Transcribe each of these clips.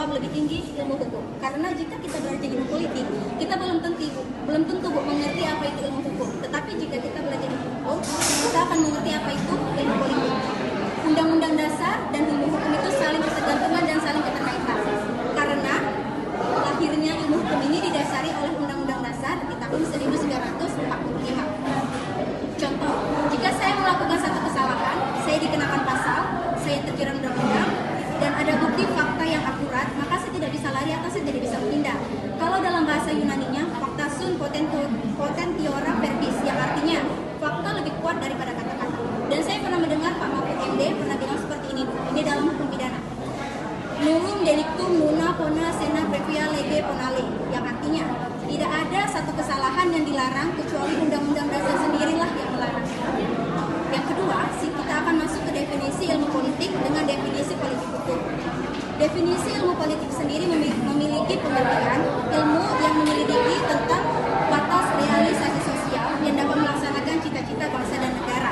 lebih tinggi ilmu hukum, karena jika kita belajar ilmu politik, kita belum tentu Bu mengerti apa itu ilmu hukum. Tetapi jika kita belajar ilmu hukum, kita akan mengerti apa itu ilmu politik. Undang-undang dasar dan ilmu hukum itu saling ketergantungan dan saling keterkaitan. Karena lahirnya ilmu hukum ini didasari oleh Undang-Undang Dasar di tahun 1945. Contoh, jika saya melakukan satu kesalahan, saya dikenakan pasal, saya terjerat undang-undang, dan ada bukti fakta yang akurat, maka saya tidak bisa lari atau saya tidak bisa menghindar. Kalau dalam bahasa Yunaninya, fakta sunt potentiora verbis, yang artinya fakta lebih kuat daripada kata-kata. Dan saya pernah mendengar Pak Mahfud MD pernah bilang seperti ini dalam hukum pidana. Nullum delictum nuna pona sena previa lege ponale, yang artinya tidak ada satu kesalahan yang dilarang kecuali undang-undang dasar sendirilah yang melarang. Yang kedua, kita akan masuk ke definisi ilmu politik dengan definisi politik hukum. Definisi ilmu politik sendiri memiliki pengertian ilmu yang menyelidiki tentang batas realisasi sosial yang dapat melaksanakan cita-cita bangsa dan negara.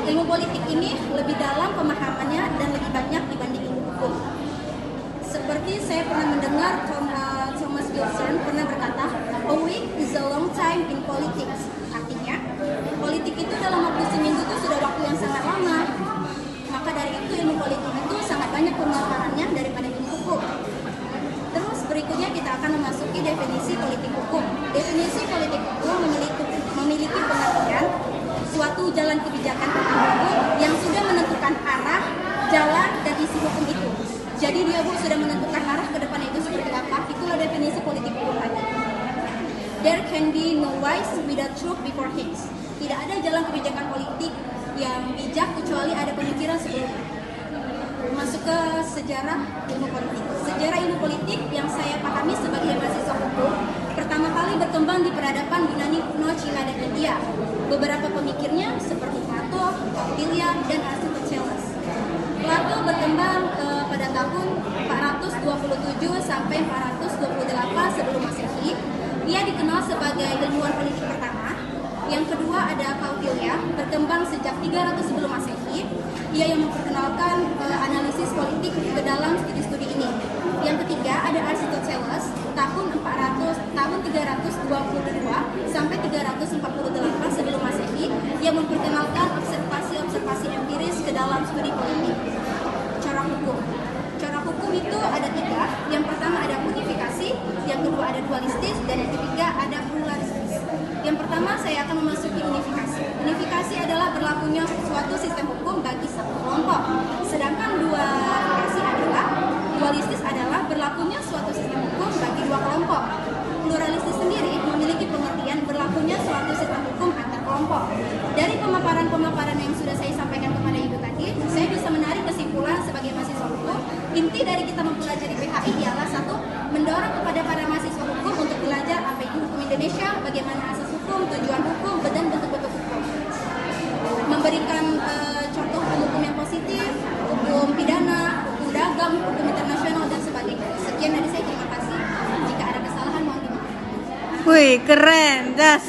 Ilmu politik ini lebih dalam pemahamannya dan lebih banyak dibanding ilmu hukum. Seperti saya pernah mendengar Thomas Gilson pernah berkata, "A week is a long time in politics." Artinya, politik itu dalam waktu seminggu itu sudah waktu yang sangat lama. Maka dari itu ilmu politik itu sangat banyak pemaparannya daripada ilmu hukum. Terus berikutnya kita akan memasuki definisi politik hukum. Definisi politik hukum memiliki pengertian suatu jalan kebijakan hukum yang sudah menentukan arah, jalan, dan isi hukum itu. Jadi dia sudah menentukan arah ke depan itu seperti apa. Itulah definisi politik hukum tadi. There can be no wise without truth before his. Tidak ada jalan kebijakan politik yang bijak kecuali ada pemikiran sebelumnya. Masuk ke sejarah ilmu politik. Sejarah ilmu politik yang saya pahami sebagai mahasiswa hukum pertama kali berkembang di peradaban Yunani kuno, Cina, dan India. Beberapa pemikirnya seperti Plato, Kautilya, dan Aristoteles. Plato berkembang pada tahun 427 sampai 428 sebelum Masehi. Dia dikenal sebagai ilmuwan politik pertama. Yang kedua ada Kautilya, berkembang sejak 300 sebelum Masehi. Ia yang memperkenalkan analisis politik ke dalam studi-studi ini. Yang ketiga ada Aristoteles, tahun 322 sampai 348 sebelum Masehi. Ia memperkenalkan observasi-observasi empiris ke dalam studi politik. Cara hukum. Cara hukum itu ada 3. Yang pertama ada unifikasi, yang kedua ada dualistis, dan yang ketiga ada pluralistis. Yang pertama saya akan memasuki unifikasi. Unifikasi adalah berlakunya suatu sistem hukum bagi satu kelompok. Sedangkan dualistis adalah berlakunya suatu sistem hukum bagi dua kelompok. Pluralistis sendiri memiliki pengertian berlakunya suatu sistem hukum antar kelompok. Dari pemaparan-pemaparan yang sudah saya sampaikan kepada Ibu tadi, saya bisa menarik kesimpulan sebagai mahasiswa hukum. Inti dari kita mempelajari PHI ialah satu, mendorong kepada para mahasiswa hukum untuk belajar apa itu hukum Indonesia, bagaimana asas hukum, tujuan hukum, dan bentuk-bentuk hukum. Memberikan contoh hukum yang positif, hukum pidana, hukum dagang, hukum internasional, dan sebagainya. Sekian dari saya, terima kasih. Jika ada kesalahan mohon dimaafkan. Wih, keren, gas.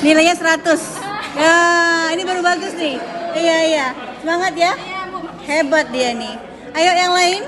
Nilainya 100. Ya, ini baru bagus nih. Iya. Semangat ya. Hebat dia nih. Ayo yang lain.